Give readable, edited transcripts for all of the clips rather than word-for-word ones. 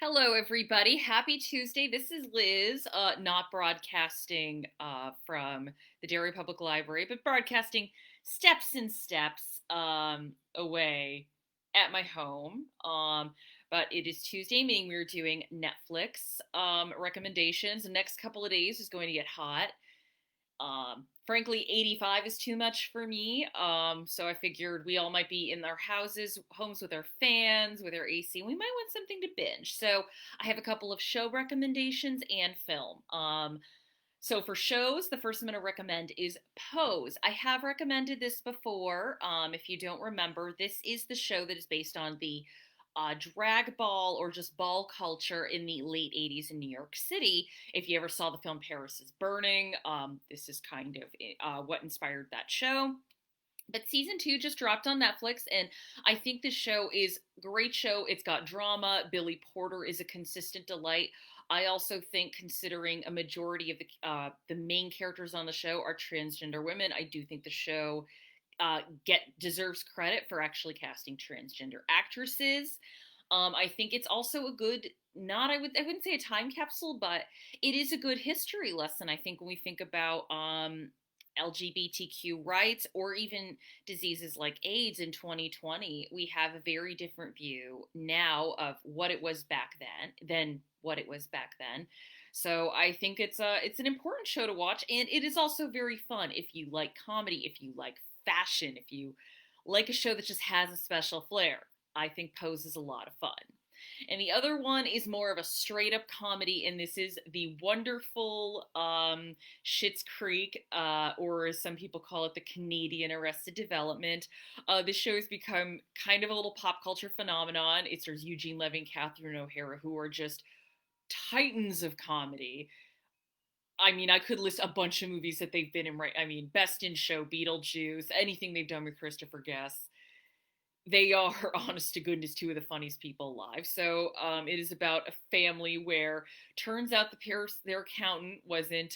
Hello, everybody. Happy Tuesday. This is Liz, not broadcasting from the Dairy Public Library, but broadcasting steps and steps away at my home. But it is Tuesday, meaning we're doing Netflix recommendations. The next couple of days is going to get hot. Frankly, 85 is too much for me. So I figured we all might be in our homes with our fans, with our AC, and we might want something to binge. So I have a couple of show recommendations and film. So for shows, the first I'm going to recommend is Pose. I have recommended this before. If you don't remember, this is the show that is based on the drag ball or just ball culture in the late 80s in New York City. If you ever saw the film Paris is Burning, this is kind of what inspired that show. But season 2 just dropped on Netflix, and I think this show is a great show. It's got drama. Billy Porter is a consistent delight. I also think, considering a majority of the main characters on the show are transgender women, I do think the show deserves credit for actually casting transgender actresses. I think it's also a good, I wouldn't say a time capsule, but it is a good history lesson. I think when we think about LGBTQ rights or even diseases like AIDS in 2020, we have a very different view now of what it was back then than what it was back then. So I think it's an important show to watch, and it is also very fun if you like comedy, if you like fashion, if you like a show that just has a special flair. I think Pose is a lot of fun. And the other one is more of a straight up comedy, and this is the wonderful Schitt's Creek, or as some people call it, the Canadian Arrested Development. This show has become kind of a little pop culture phenomenon. It stars Eugene Levy and Catherine O'Hara, who are just titans of comedy. I mean, I could list a bunch of movies that they've been in, right? I mean, Best in Show, Beetlejuice, anything they've done with Christopher Guest. They are, honest to goodness, two of the funniest people alive. So it is about a family where turns out their accountant wasn't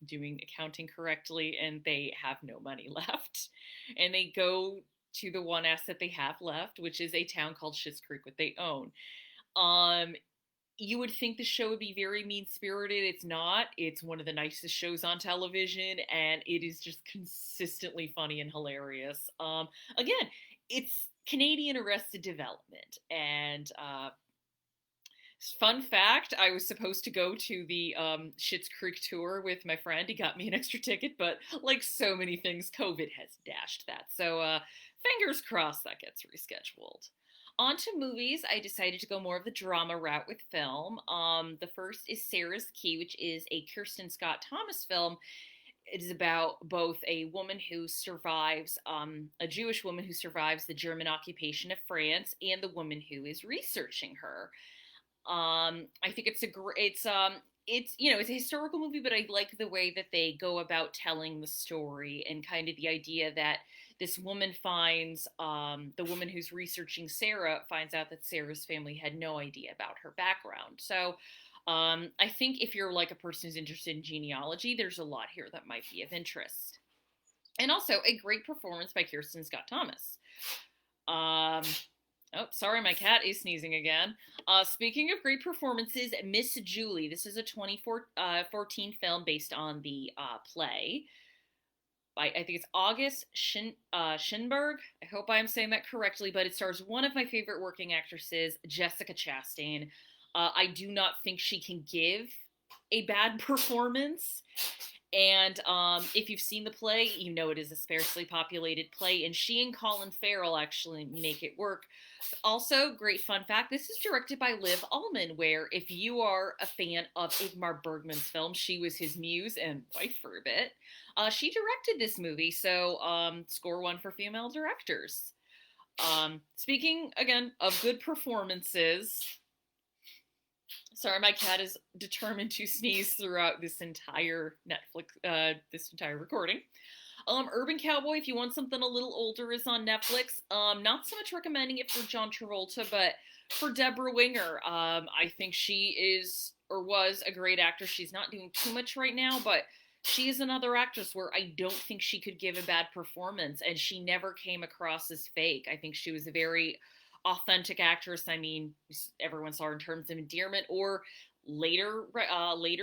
doing accounting correctly, and they have no money left. And they go to the one asset they have left, which is a town called Schitt's Creek, what they own. You would think the show would be very mean-spirited. It's not. It's one of the nicest shows on television, and it is just consistently funny and hilarious. Again, it's Canadian Arrested Development, and fun fact, I was supposed to go to the Schitt's Creek tour with my friend. He got me an extra ticket, but like so many things, COVID has dashed that. So fingers crossed that gets rescheduled. On to movies, I decided to go more of the drama route with film. The first is Sarah's Key, which is a Kirsten Scott Thomas film. It is about both a woman who survives, a Jewish woman who survives the German occupation of France, and the woman who is researching her. I think it's it's a historical movie, but I like the way that they go about telling the story, and kind of the idea that this woman the woman who's researching Sarah finds out that Sarah's family had no idea about her background. So I think if you're like a person who's interested in genealogy, there's a lot here that might be of interest. And also a great performance by Kirsten Scott Thomas. Oh, sorry, my cat is sneezing again. Speaking of great performances, Miss Julie. This is a 2014 film based on the play. I think it's August Schinberg. I hope I'm saying that correctly, but it stars one of my favorite working actresses, Jessica Chastain. I do not think she can give a bad performance. And if you've seen the play, you know it is a sparsely populated play, and she and Colin Farrell actually make it work. Also, great fun fact, this is directed by Liv Ullmann, where if you are a fan of Ingmar Bergman's film, she was his muse and wife for a bit. She directed this movie, so score one for female directors. Speaking, again, of good performances, sorry, my cat is determined to sneeze throughout this entire this entire recording. Urban Cowboy, if you want something a little older, is on Netflix. Not so much recommending it for John Travolta, but for Deborah Winger. I think she is, or was, a great actress. She's not doing too much right now, but she is another actress where I don't think she could give a bad performance, and she never came across as fake. I think she was a very authentic actress. I mean, everyone saw her in Terms of Endearment, or later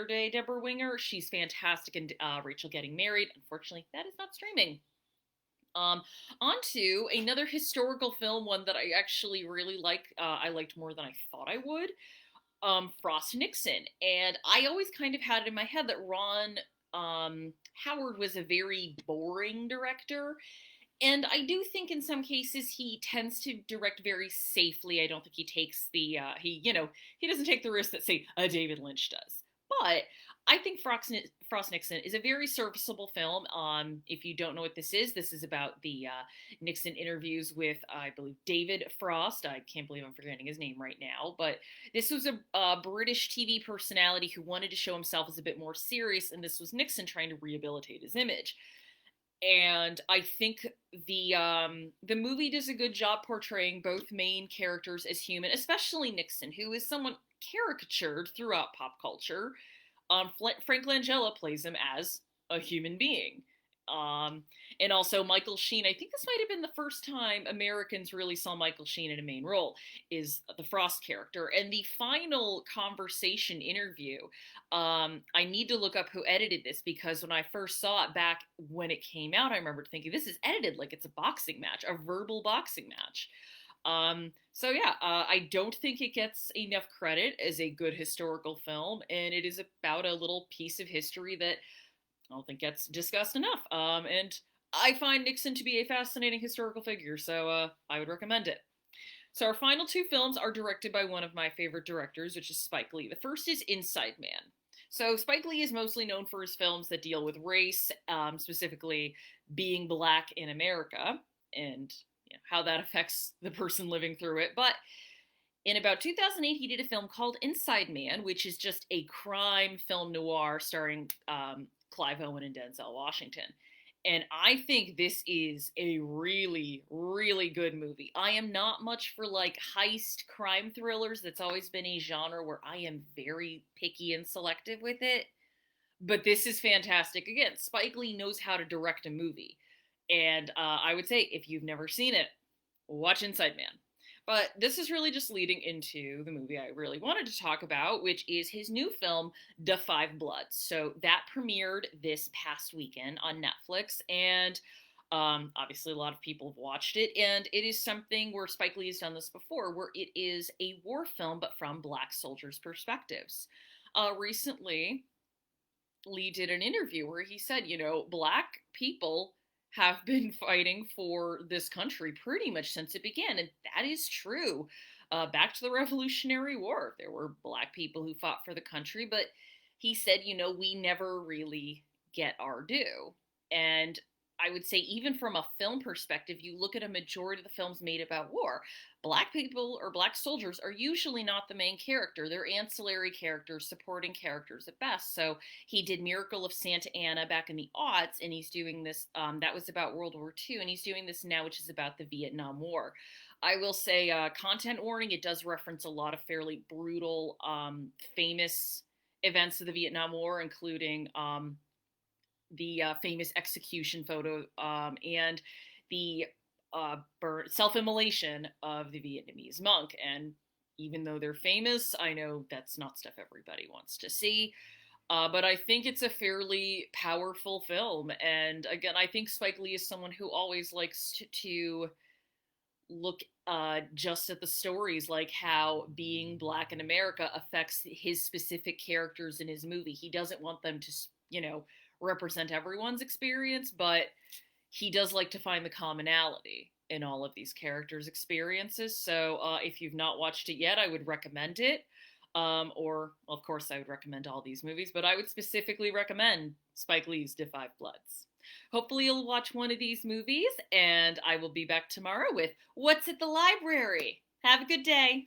day Deborah Winger. She's fantastic in Rachel Getting Married. Unfortunately, that is not streaming. Um, On to another historical film, one that I actually really like. I liked more than I thought I would. Frost Nixon, and I always kind of had it in my head that Ron Howard was a very boring director. And I do think in some cases he tends to direct very safely. I don't think he takes he doesn't take the risk that, say, a David Lynch does. But I think Frost Nixon is a very serviceable film. If you don't know what this is about the Nixon interviews with, I believe, David Frost. I can't believe I'm forgetting his name right now. But this was a British TV personality who wanted to show himself as a bit more serious, and this was Nixon trying to rehabilitate his image. And I think the movie does a good job portraying both main characters as human, especially Nixon, who is somewhat caricatured throughout pop culture. Frank Langella plays him as a human being. Um, and also Michael Sheen. I think this might have been the first time Americans really saw Michael Sheen in a main role, is the Frost character. And the final conversation interview, I need to look up who edited this, because when I first saw it back when it came out, I remember thinking, this is edited like it's a boxing match, a verbal boxing match. I don't think it gets enough credit as a good historical film, and it is about a little piece of history that I don't think gets discussed enough. And I find Nixon to be a fascinating historical figure, so I would recommend it. So our final two films are directed by one of my favorite directors, which is Spike Lee. The first is Inside Man. So Spike Lee is mostly known for his films that deal with race, specifically being black in America, and how that affects the person living through it. But in about 2008, he did a film called Inside Man, which is just a crime film noir starring Clive Owen and Denzel Washington. And I think this is a really, really good movie. I am not much for like heist crime thrillers. That's always been a genre where I am very picky and selective with it. But this is fantastic. Again, Spike Lee knows how to direct a movie. And I would say, if you've never seen it, watch Inside Man. But this is really just leading into the movie I really wanted to talk about, which is his new film, Da 5 Bloods. So that premiered this past weekend on Netflix, and obviously a lot of people have watched it, and it is something where Spike Lee has done this before, where it is a war film, but from black soldiers' perspectives. Recently, Lee did an interview where he said, black people have been fighting for this country pretty much since it began, and that is true. Back to the Revolutionary War, there were black people who fought for the country, but he said, we never really get our due. And I would say, even from a film perspective, you look at a majority of the films made about war, black people or black soldiers are usually not the main character. They're ancillary characters, supporting characters at best. So he did Miracle of Santa Anna back in the aughts, and he's doing this, that was about World War II, and he's doing this now, which is about the Vietnam War. I will say, content warning, it does reference a lot of fairly brutal, famous events of the Vietnam War, including the famous execution photo and the self-immolation of the Vietnamese monk. And even though they're famous, I know that's not stuff everybody wants to see. But I think it's a fairly powerful film. And again, I think Spike Lee is someone who always likes to look just at the stories, like how being black in America affects his specific characters in his movie. He doesn't want them to, represent everyone's experience, but he does like to find the commonality in all of these characters' experiences. So if you've not watched it yet, I would recommend it. Or, of course, I would recommend all these movies, but I would specifically recommend Spike Lee's Da 5 Bloods. Hopefully you'll watch one of these movies, and I will be back tomorrow with What's at the Library. Have a good day.